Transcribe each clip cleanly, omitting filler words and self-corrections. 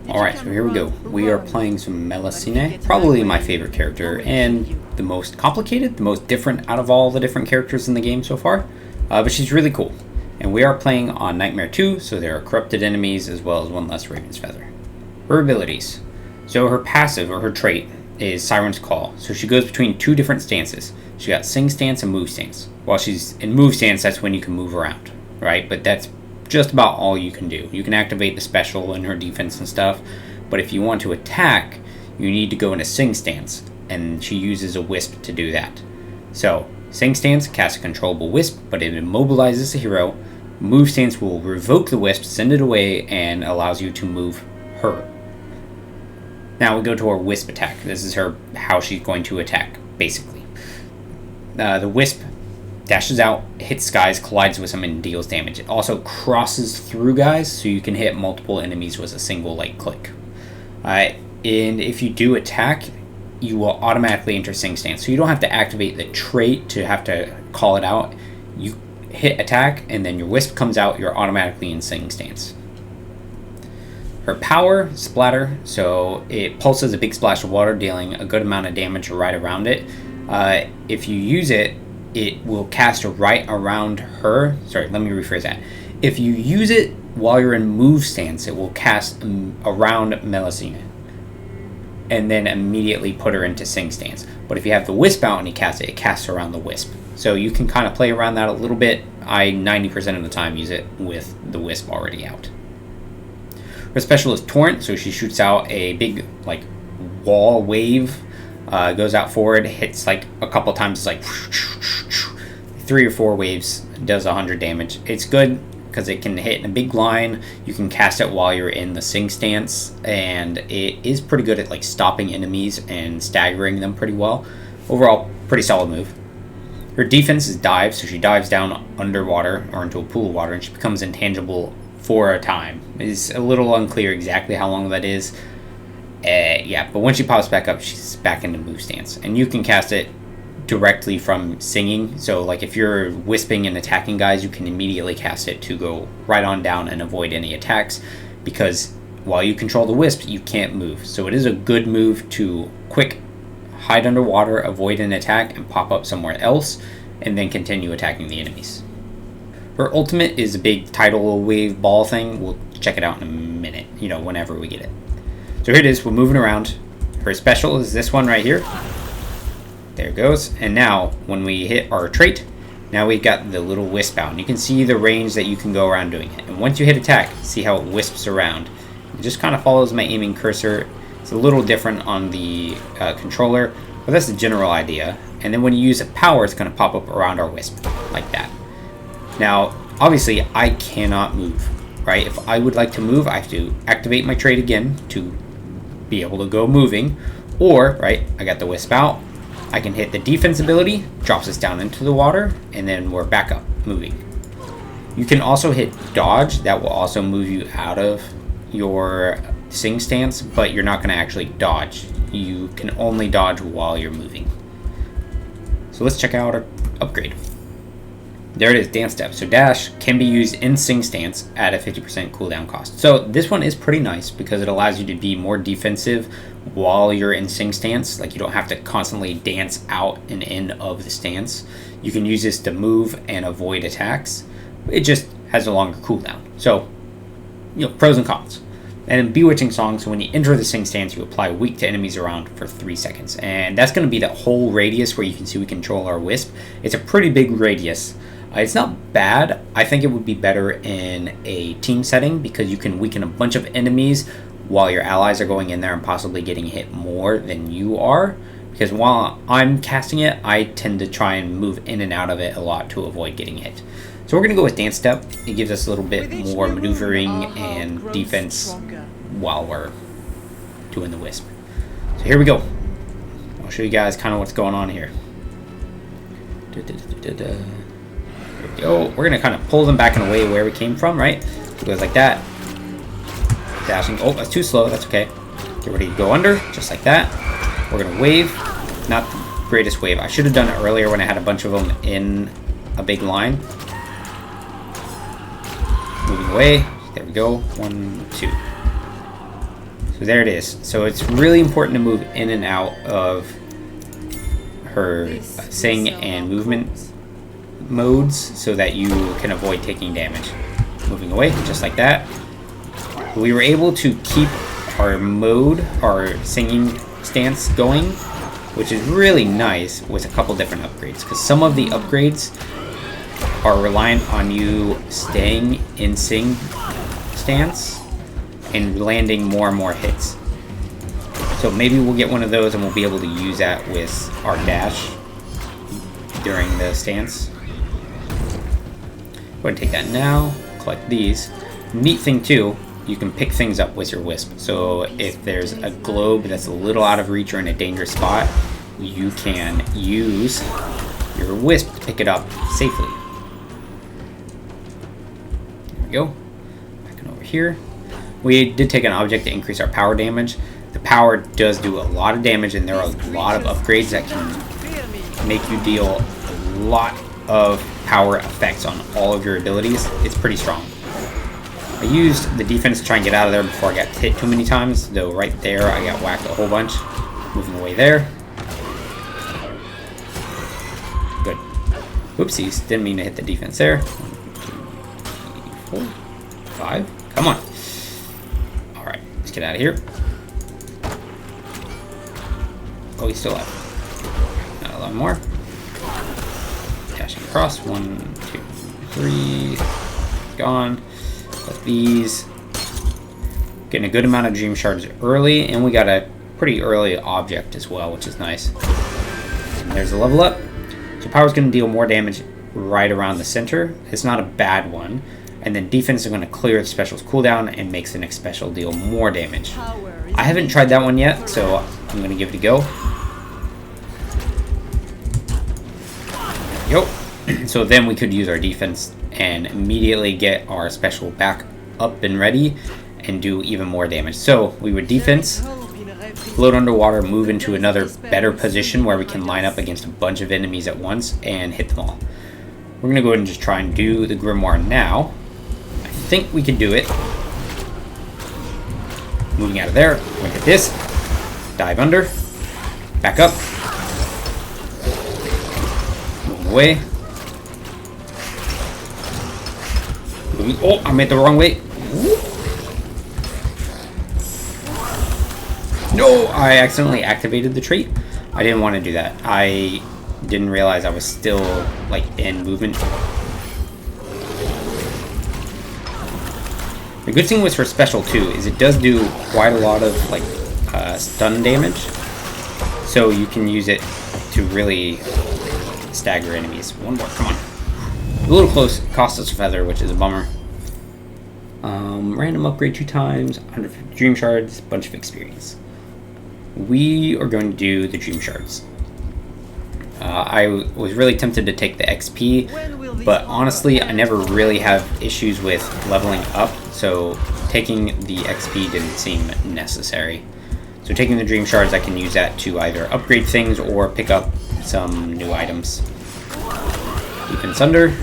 Alright, so here we go. We are playing some Melusine, probably my favorite character, and the most complicated, the most different out of all the different characters in the game so far. But she's really cool. And we are playing on Nightmare 2, so there are corrupted enemies as well as one less Raven's Feather. Her abilities. So her passive, or her trait, is Siren's Call. So she goes between two different stances. She got Sing Stance and Move Stance. While she's in Move Stance, that's when you can move around, right? But that's just about all you can do. You can activate the special in her defense and stuff, but if you want to attack, you need to go into Sing Stance, and she uses a Wisp to do that. So, Sing Stance casts a controllable Wisp, but it immobilizes the hero. Move Stance will revoke the Wisp, send it away, and allows you to move her. Now we go to our Wisp attack. This is how she's going to attack, basically. The Wisp dashes out, hits guys, collides with them, and deals damage. It also crosses through guys, so you can hit multiple enemies with a single click. And if you do attack, you will automatically enter Sing Stance. So you don't have to activate the trait to have to call it out. You hit attack, and then your Wisp comes out, you're automatically in Sing Stance. Her power, Splatter, so it pulses a big splash of water, dealing a good amount of damage right around it. If you use it, it will cast right around her. Sorry, let me rephrase that. If you use it while you're in Move Stance, it will cast around Melusine and then immediately put her into Sing Stance. But if you have the Wisp out and you cast it, it casts around the Wisp. So you can kind of play around that a little bit. I 90% of the time use it with the Wisp already out. Her special is Torrent, so she shoots out a big wall wave. Goes out forward, hits a couple times, it's 3 or 4 waves, does 100 damage. It's good because it can hit in a big line. You can cast it while you're in the Sing Stance, and it is pretty good at stopping enemies and staggering them pretty well. Overall, pretty solid move. Her defense is Dive, so she dives down underwater or into a pool of water, and she becomes intangible for a time. It's a little unclear exactly how long that is. Yeah, but when she pops back up, she's back into Move Stance. And you can cast it directly from singing. So, if you're wisping and attacking guys, you can immediately cast it to go right on down and avoid any attacks. Because while you control the wisp, you can't move. So it is a good move to quick hide underwater, avoid an attack, and pop up somewhere else, and then continue attacking the enemies. Her ultimate is a big tidal wave ball thing. We'll check it out in a minute, whenever we get it. So here it is, we're moving around. Her special is this one right here. There it goes. And now, when we hit our trait, now we've got the little wisp out. And you can see the range that you can go around doing it. And once you hit attack, see how it wisps around. It just kind of follows my aiming cursor. It's a little different on the controller, but that's the general idea. And then when you use a power, it's going to pop up around our wisp, like that. Now, obviously, I cannot move, right? If I would like to move, I have to activate my trait again to be able to go moving, or right, I got the wisp out, I can hit the defense ability, drops us down into the water, and then we're back up moving. You can also hit dodge. That will also move you out of your Sing Stance, but you're not going to actually dodge. You can only dodge while you're moving. So let's check out our upgrade. There it is, Dance Step. So Dash can be used in Sing Stance at a 50% cooldown cost. So this one is pretty nice because it allows you to be more defensive while you're in Sing Stance. You don't have to constantly dance out and in of the stance. You can use this to move and avoid attacks. It just has a longer cooldown. So, pros and cons. And in Bewitching Song, so when you enter the Sing Stance, you apply weak to enemies around for 3 seconds. And that's going to be the whole radius where you can see we control our wisp. It's a pretty big radius. It's not bad. I think it would be better in a team setting because you can weaken a bunch of enemies while your allies are going in there and possibly getting hit more than you are. Because while I'm casting it, I tend to try and move in and out of it a lot to avoid getting hit. So we're going to go with Dance Step. It gives us a little bit more maneuvering and defense while we're doing the wisp. So here we go. I'll show you guys kind of what's going on here. There we go. We're going to kind of pull them back and away where we came from, right? So it goes like that. Dashing. Oh, that's too slow. That's okay. Get ready to go under, just like that. We're going to wave. Not the greatest wave. I should have done it earlier when I had a bunch of them in a big line. Moving away. There we go. 1, 2. So there it is. So it's really important to move in and out of her sing and movement modes so that you can avoid taking damage. Moving away, just like that. We were able to keep our mode, our singing stance going, which is really nice with a couple different upgrades, because some of the upgrades are reliant on you staying in sing stance and landing more and more hits. So maybe we'll get one of those and we'll be able to use that with our dash during the stance. Go ahead and take that now, collect these. Neat thing too, you can pick things up with your wisp. So if there's a globe that's a little out of reach or in a dangerous spot, you can use your wisp to pick it up safely. There we go. Back over here. We did take an object to increase our power damage. The power does do a lot of damage, and there are a lot of upgrades that can make you deal a lot of power effects on all of your abilities. It's pretty strong. I used the defense to try and get out of there before I got hit too many times, though right there I got whacked a whole bunch. Moving away there. Good. Whoopsies, didn't mean to hit the defense there. 1, 2, 3, 4, 5. Come on. Alright, let's get out of here. Oh, he's still alive. Not a lot more. Dashing across. 1, 2, 3. Gone. With these. Getting a good amount of dream shards early, and we got a pretty early object as well, which is nice. And there's a level up. So power's going to deal more damage right around the center. It's not a bad one. And then defense is going to clear the special's cooldown and makes the next special deal more damage. I haven't tried that one yet, so I'm going to give it a go. There we go. So then we could use our defense and immediately get our special back up and ready and do even more damage. So we would defense, float underwater, move into another better position where we can line up against a bunch of enemies at once and hit them all. We're going to go ahead and just try and do the Grimoire now. I think we can do it. Moving out of there, look at this. Dive under, back up, moving away. Oh, I made the wrong way. No, I accidentally activated the trait. I didn't want to do that. I didn't realize I was still like in movement. The good thing with her special too is it does do quite a lot of like stun damage, so you can use it to really stagger enemies. One more, come on. A little close, cost us a feather, which is a bummer. Random upgrade 2 times, 150 dream shards, bunch of experience. We are going to do the dream shards. I was really tempted to take the XP, but honestly, I never really have issues with leveling up, so taking the XP didn't seem necessary. So taking the dream shards, I can use that to either upgrade things or pick up some new items. Defense under,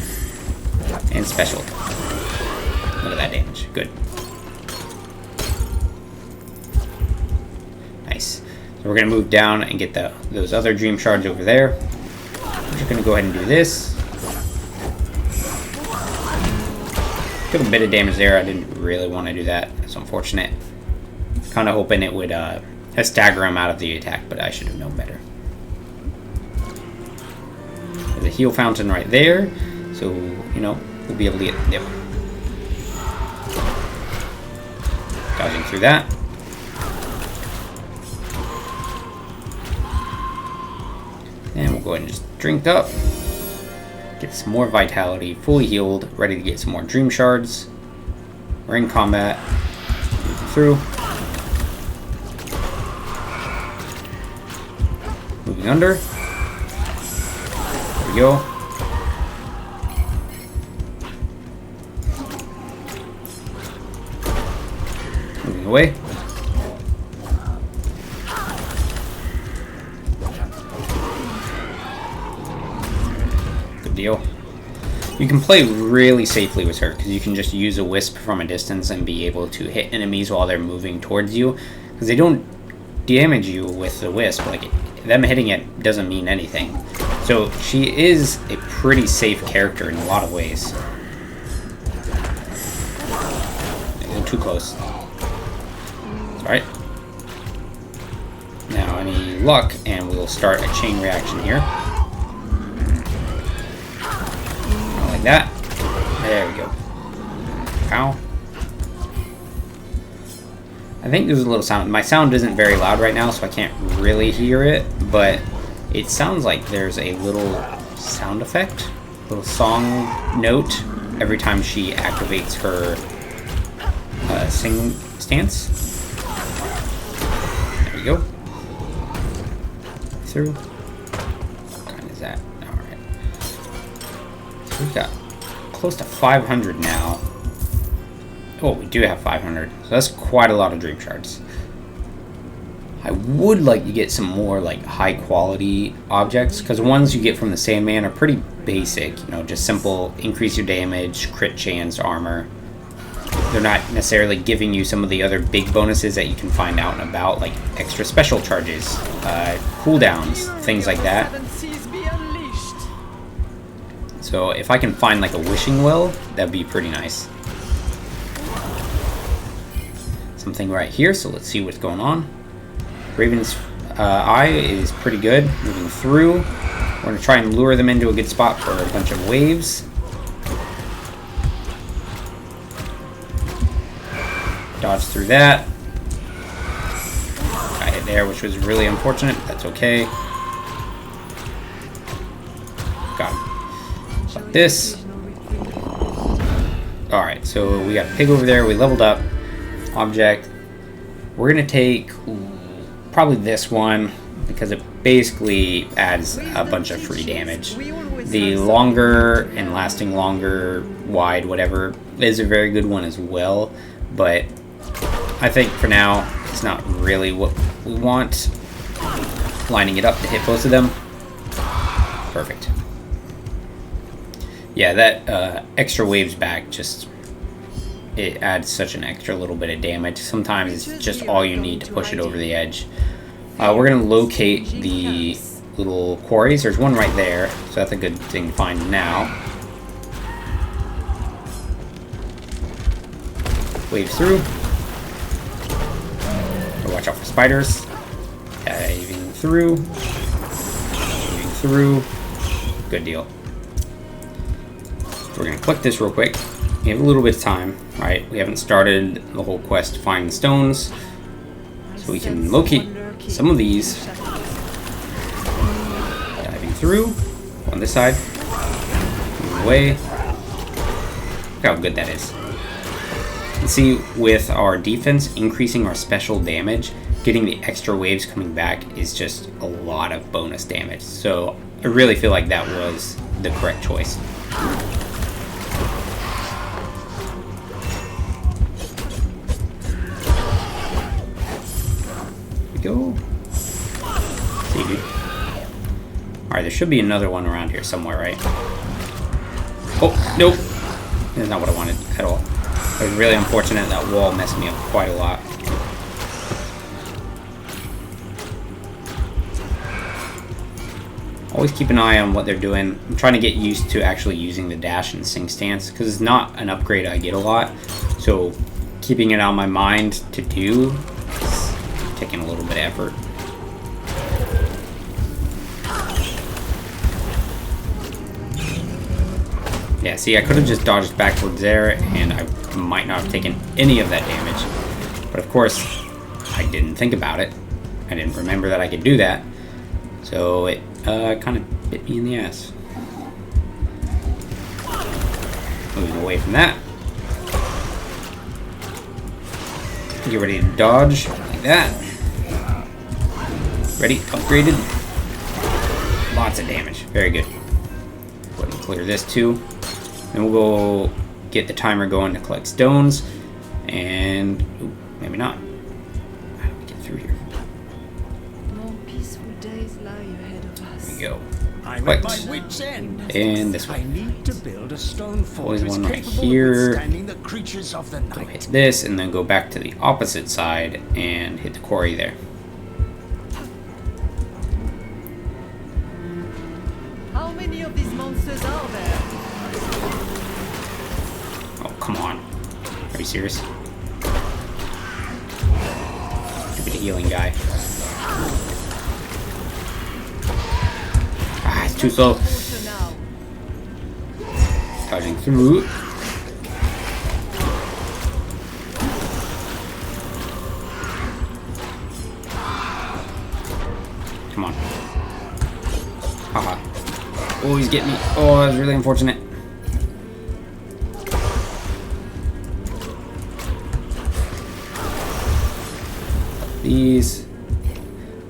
and special. Look at that damage, good. Nice. So we're going to move down and get those other dream shards over there. We're just going to go ahead and do this. Took a bit of damage there. I didn't really want to do that. It's unfortunate. Kind of hoping it would stagger him out of the attack, but I should have known better. There's a heal fountain right there, so, you know, we'll be able to get... Yep. Dodging through that. And we'll go ahead and just drink up. Get some more vitality, fully healed, ready to get some more dream shards. We're in combat. Moving through. Moving under. There we go. Moving away. Good deal. You can play really safely with her because you can just use a wisp from a distance and be able to hit enemies while they're moving towards you. because they don't damage you with the wisp. Like, them hitting it doesn't mean anything. So she is a pretty safe character in a lot of ways. Too close. Alright. Now, any luck, and we'll start a chain reaction here. Like that. There we go. Ow. I think there's a little sound. My sound isn't very loud right now, so I can't really hear it, but it sounds like there's a little sound effect, little song note every time she activates her sing stance. There we go. Through. What kind is that? Alright. So we've got close to 500 now. Oh, we do have 500. So that's quite a lot of dream shards. I would like to get some more like high quality objects, because the ones you get from the Sandman are pretty basic, you know, just simple increase your damage, crit chance, armor. They're not necessarily giving you some of the other big bonuses that you can find out and about, like extra special charges, cooldowns, things like that. So if I can find like a wishing well, that'd be pretty nice. Something right here, so let's see what's going on. Raven's eye is pretty good, moving through. We're going to try and lure them into a good spot for a bunch of waves. Dodge through that. Got hit there, which was really unfortunate. That's okay. Got him. Like this. Alright, so we got a pig over there. We leveled up. Object. We're going to take probably this one, because it basically adds a bunch of free damage. The longer and lasting longer, wide, whatever, is a very good one as well, but I think for now it's not really what we want. Lining it up to hit both of them. Perfect. Yeah, that extra waves back, just it adds such an extra little bit of damage. Sometimes it's just all you need to push it over the edge. We're going to locate the little quarries. There's one right there, so that's a good thing to find now. Wave through. Watch out for spiders. Diving through. Moving through. Good deal. We're going to click this real quick. We have a little bit of time, right? We haven't started the whole quest to find the stones. So we can locate some of these. Diving through. On this side. Move away. Look how good that is. And see, with our defense increasing our special damage, getting the extra waves coming back is just a lot of bonus damage. So I really feel like that was the correct choice. Go. See, dude. Alright, there should be another one around here somewhere, right? Oh, nope. That's not what I wanted at all. It was really unfortunate. That wall messed me up quite a lot. Always keep an eye on what they're doing. I'm trying to get used to actually using the dash and sing stance, because it's not an upgrade I get a lot. So keeping it on my mind to do is taking a little bit of effort. Yeah, see, I could have just dodged backwards there, and I might not have taken any of that damage. But of course, I didn't think about it. I didn't remember that I could do that. So it kind of bit me in the ass. Moving away from that. Get ready to dodge, like that. Ready, upgraded. Lots of damage, very good. Go ahead and clear this too. Then we'll go get the timer going to collect stones, and ooh, maybe not. How do we get through here? More peaceful days lie ahead of us. There we go. I'm at my wit's end. And this I one. need to build a stone Always fortress one right capable here. of withstanding the creatures of the Go night. hit this, and then go back to the opposite side and hit the quarry there. How many of these monsters are there? Oh, come on. Are you serious? Stupid healing guy. Ah, it's too slow. Closer now. Dodging through. Come on. Haha. Oh, he's getting me. Oh, that's really unfortunate. These.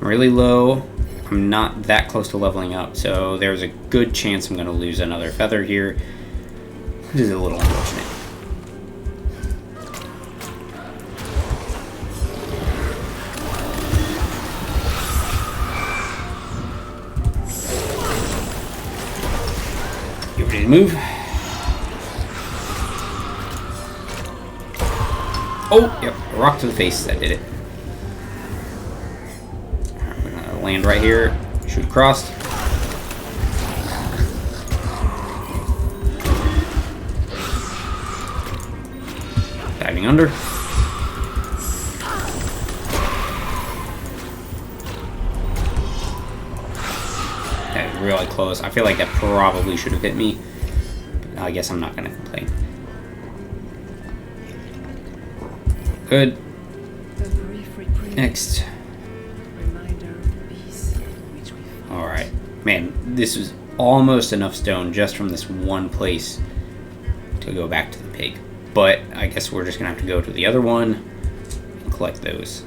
I'm really low. I'm not that close to leveling up, so there's a good chance I'm going to lose another feather here, which is a little unfortunate. You ready to move? Oh, yep, a rock to the face, that did it. We're gonna land right here, shoot across. Diving under. That was really close. I feel like that probably should have hit me. But I guess I'm not gonna complain. Good. Next. Alright. Man, this was almost enough stone just from this one place to go back to the pig. But I guess we're just going to have to go to the other one and collect those.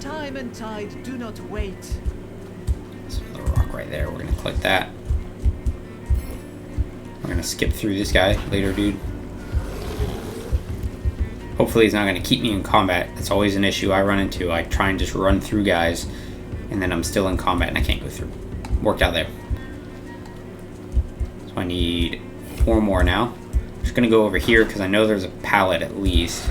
Time and tide do not wait. There's another rock right there. We're going to collect that. We're going to skip through this guy later, dude. Hopefully he's not going to keep me in combat. That's always an issue I run into. I try and just run through guys, and then I'm still in combat and I can't go through. Worked out there. So I need 4 more now. I'm just going to go over here because I know there's a pallet at least.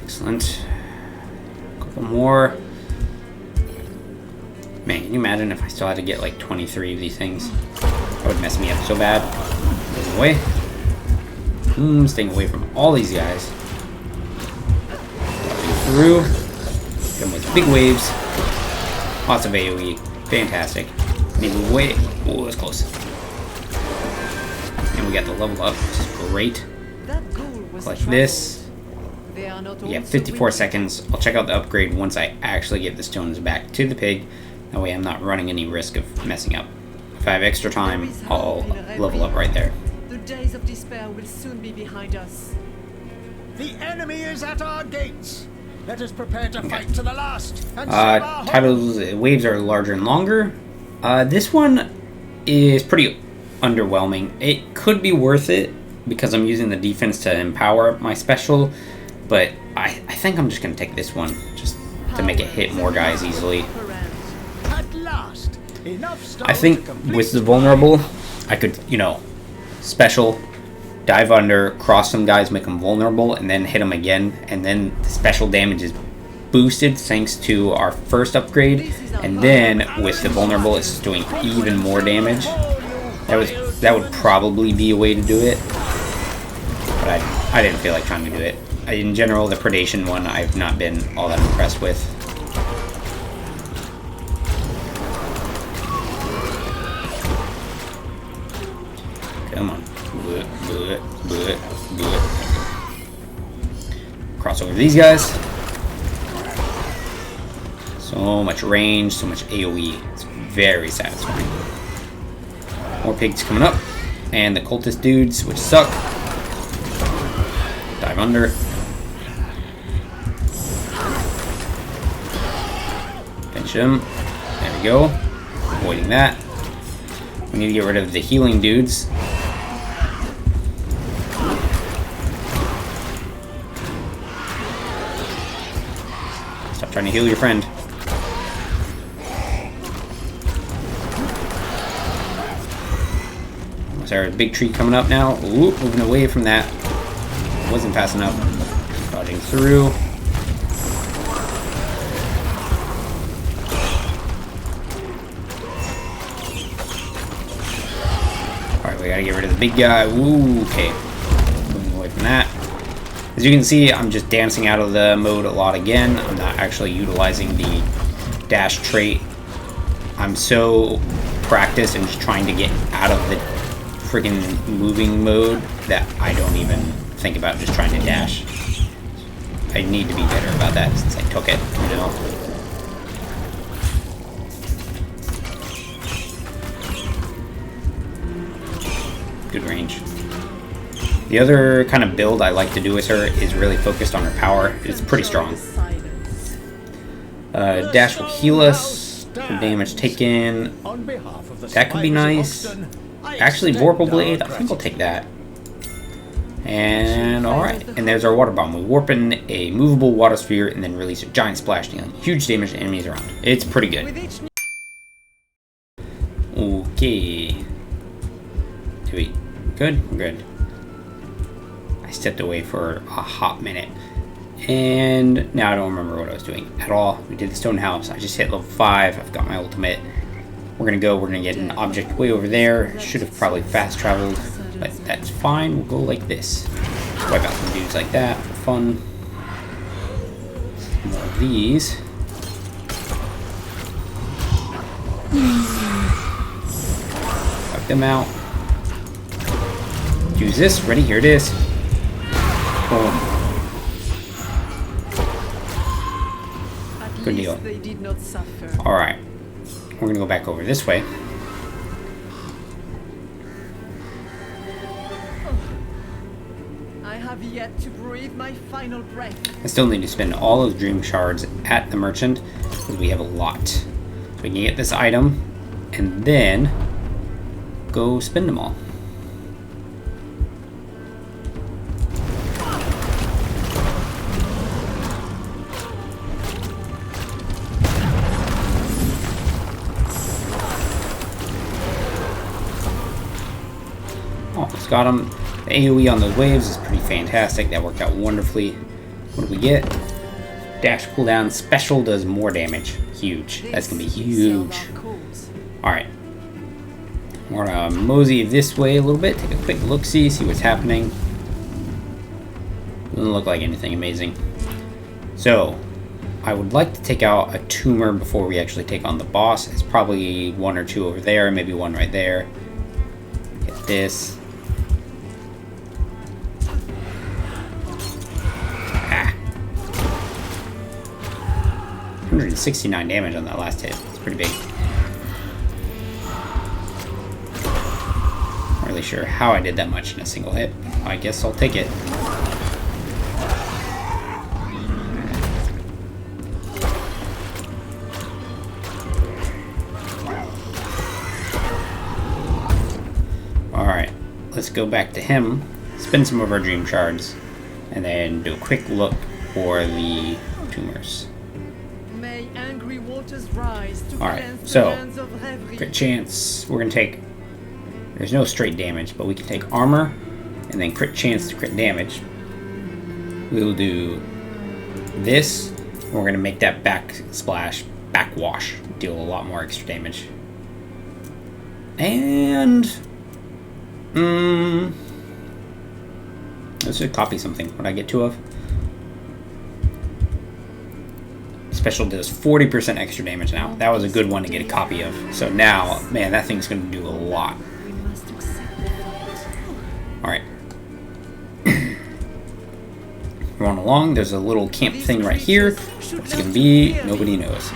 Excellent. A couple more. Man, can you imagine if I still had to get like 23 of these things? That would mess me up so bad. Moving away. Staying away from all these guys. Through. Hit them with big waves. Lots of AoE. Fantastic. Maybe away. Oh, that's close. And we got the level up, which is great. Like this. We have 54 seconds. I'll check out the upgrade once I actually get the stones back to the pig. That way I'm not running any risk of messing up. If I have extra time, I'll level up right there. The days of despair will soon be behind us. The enemy is at our gates. Let us prepare to fight to the last. And save our Titles, waves are larger and longer. This one is pretty underwhelming. It could be worth it because I'm using the defense to empower my special, but I think I'm just going to take this one just to make it hit more guys easily. At last, enough I think with the vulnerable, I could, special, dive under, cross some guys, make them vulnerable, and then hit them again, and then the special damage is boosted thanks to our first upgrade, and then with the vulnerable, it's doing even more damage. That would probably be a way to do it, but I didn't feel like trying to do it. In general, the predation one I've not been all that impressed with. Come on. Cross over these guys. So much range, so much AoE. It's very satisfying. More pigs coming up. And the cultist dudes, which suck. Dive under. Pinch him. There we go. Avoiding that. We need to get rid of the healing dudes. Stop trying to heal your friend. There's a big tree coming up now. Ooh, moving away from that. Wasn't fast enough. Dodging through. Alright, we gotta get rid of the big guy. Ooh, okay. Moving away from that. As you can see, I'm just dancing out of the mode a lot again. I'm not actually utilizing the dash trait. I'm so practiced and just trying to get out of the freaking moving mode that I don't even think about just trying to dash. I need to be better about that since I took it, you know. Good range. The other kind of build I like to do with her is really focused on her power. It's pretty strong. Dash will heal us for damage taken. That could be nice. Actually, Vorpal Blade, I think I'll take that. And alright, and there's our water bomb. We warp in a movable water sphere and then release a giant splash, dealing huge damage to enemies around. It's pretty good. Okay. Good? Good. I stepped away for a hot minute. And now I don't remember what I was doing at all. We did the stone house. I just hit level 5. I've got my ultimate. We're gonna get an object way over there. Should have probably fast traveled, but that's fine. We'll go like this. Wipe out some dudes like that for fun. More of these. Wipe them out. Use this. Ready? Here it is. Boom. Good deal. Alright. We're going to go back over this way. I have yet to breathe my final breath. I still need to spend all those dream shards at the merchant because we have a lot. So we can get this item and then go spend them all. Got him. The AoE on those waves is pretty fantastic. That worked out wonderfully. What do we get? Dash cooldown special does more damage. Huge. That's gonna be huge. Alright. We're gonna mosey this way a little bit. Take a quick look-see, see what's happening. Doesn't look like anything amazing. So, I would like to take out a tumor before we actually take on the boss. It's probably one or two over there, maybe one right there. Get this. 169 damage on that last hit. It's pretty big. Not really sure how I did that much in a single hit. I guess I'll take it. Alright, let's go back to him, spend some of our dream shards, and then do a quick look for the tumors. Alright, so, crit chance, we're going to take, there's no straight damage, but we can take armor, and then crit chance to crit damage. We'll do this, and we're going to make that back splash, backwash, deal a lot more extra damage. And, let's just copy something. What I get two of? Special does 40% extra damage now. That was a good one to get a copy of. So now, man, that thing's going to do a lot. Alright. Rolling along, there's a little camp thing right here. What's it going to be? Nobody knows.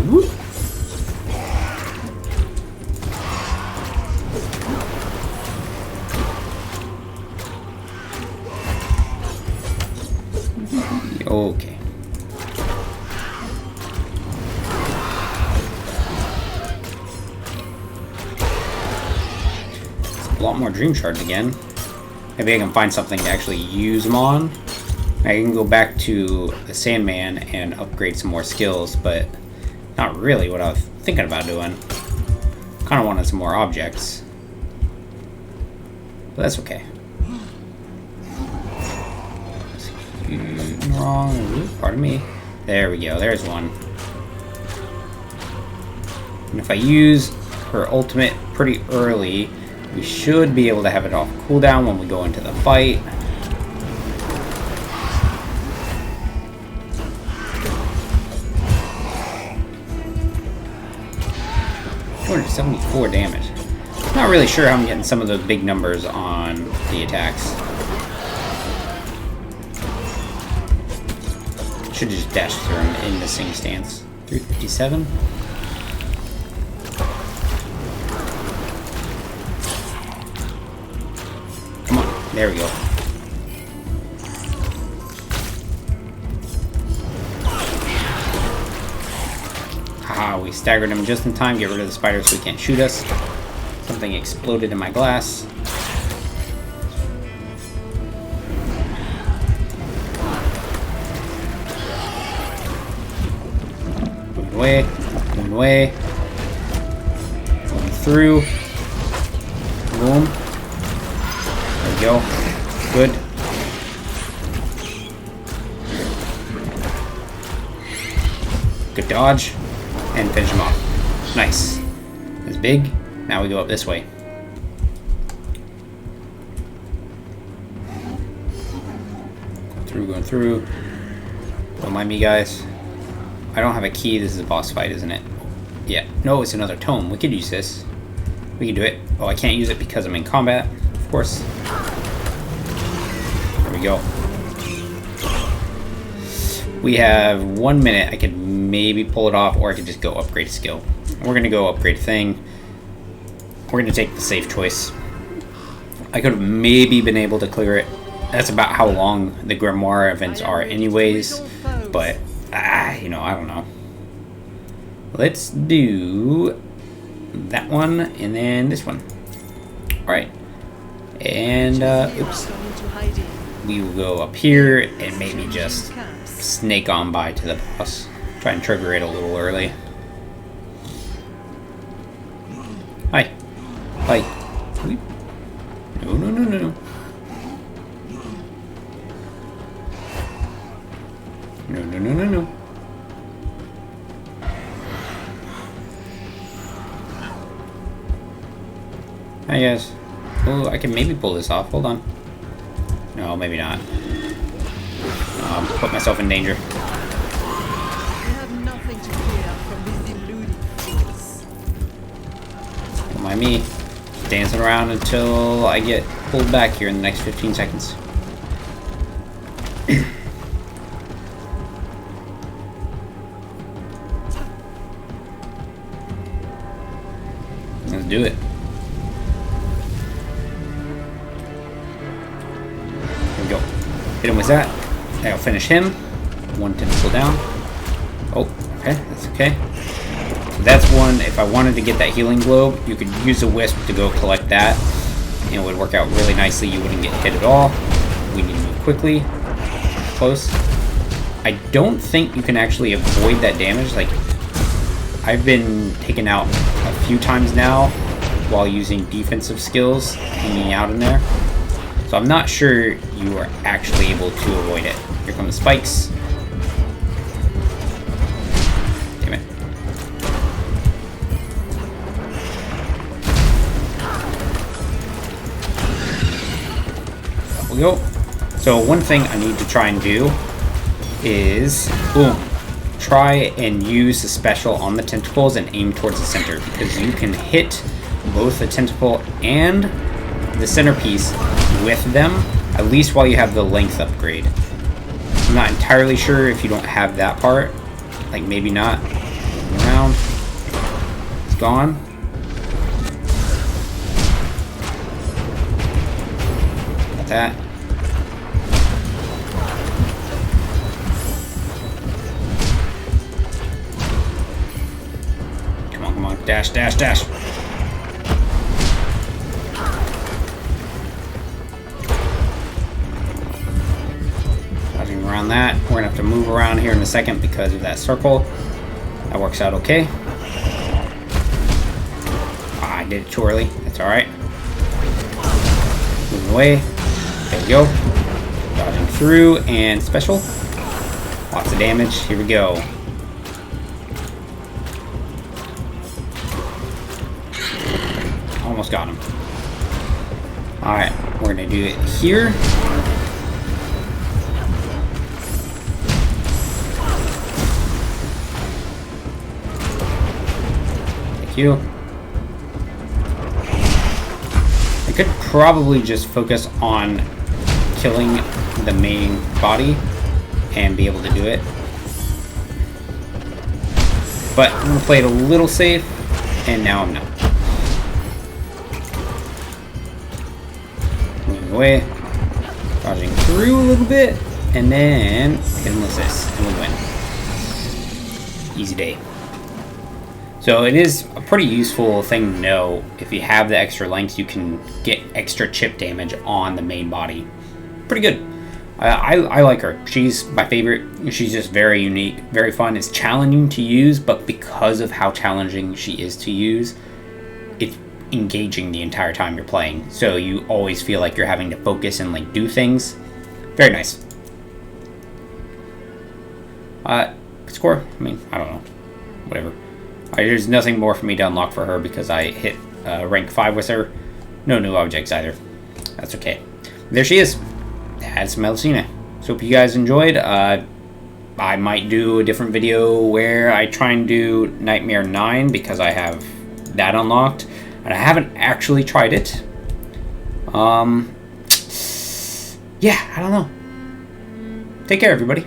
Whoop. a lot more dream shards again. Maybe I can find something to actually use them on. I can go back to the Sandman and upgrade some more skills, but not really what I was thinking about doing. Kind of wanted some more objects. But that's okay. Wrong. Ooh, pardon me. There we go. There's one. And if I use her ultimate pretty early, we should be able to have it off cooldown when we go into the fight. $274 damage. Not really sure how I'm getting some of those big numbers on the attacks. Should have just dashed through him in the sing stance. 357. Come on, there we go. Haha, we staggered him just in time, get rid of the spider so he can't shoot us. Something exploded in my glass. Moving away, moving away. Moving through. Boom. There we go. Good. Good dodge. And finish him off. Nice. That's big. Now we go up this way. Going through. Don't mind me, guys. I don't have a key. This is a boss fight, isn't it? Yeah. No, it's another tome. We could use this. We can do it. Oh, I can't use it because I'm in combat. Of course. There we go. We have 1 minute. I could maybe pull it off, or I could just go upgrade skill. We're going to go upgrade thing. We're going to take the safe choice. I could have maybe been able to clear it. That's about how long the Grimoire events are anyways. But, you know, I don't know. Let's do that one and then this one. Alright. And, oops. We will go up here and maybe just snake on by to the boss. Try and trigger it a little early. Hi. Hi. No, no, no, no. No, no, no, no, no. Hi, guys. Oh, I can maybe pull this off. Hold on. No, maybe not. Put myself in danger. Don't mind me. Dancing around until I get pulled back here in the next 15 seconds. Let's do it. Here we go. Hit him with that. That'll finish him. One tentacle down. Oh, okay. That's okay. So that's one. If I wanted to get that healing globe, you could use a wisp to go collect that. And it would work out really nicely. You wouldn't get hit at all. We need to move quickly. Close. I don't think you can actually avoid that damage. Like, I've been taken out a few times now while using defensive skills hanging out in there. So I'm not sure you are actually able to avoid it. Here come the spikes. Damn it. Up we go. So one thing I need to try and do is, boom, try and use the special on the tentacles and aim towards the center, because you can hit both the tentacle and the centerpiece with them, at least while you have the length upgrade. I'm not entirely sure if you don't have that part. Like, maybe not. Around. It's gone. Got that. Come on, come on. Dash, dash, dash. around that. We're gonna have to move around here in a second because of that circle. That works out okay. Ah, I did it too early. That's alright. Moving away. There we go. Dodging through and special. Lots of damage. Here we go. Almost got him. Alright, we're gonna do it here. Thank you. I could probably just focus on killing the main body and be able to do it. But I'm gonna play it a little safe, and now I'm not. Moving away, dodging through a little bit, and then hit him with this, and we win. Easy day. So it is a pretty useful thing to know. If you have the extra length, you can get extra chip damage on the main body. Pretty good. I like her. She's my favorite. She's just very unique, very fun. It's challenging to use, but because of how challenging she is to use, it's engaging the entire time you're playing. So you always feel like you're having to focus and like do things. Very nice. Good score. I mean, I don't know. Whatever. There's nothing more for me to unlock for her because I hit rank 5 with her. No new objects either. That's okay. There she is. That's Melusine. So hope you guys enjoyed. I might do a different video where I try and do Nightmare 9 because I have that unlocked. And I haven't actually tried it. Yeah, I don't know. Take care, everybody.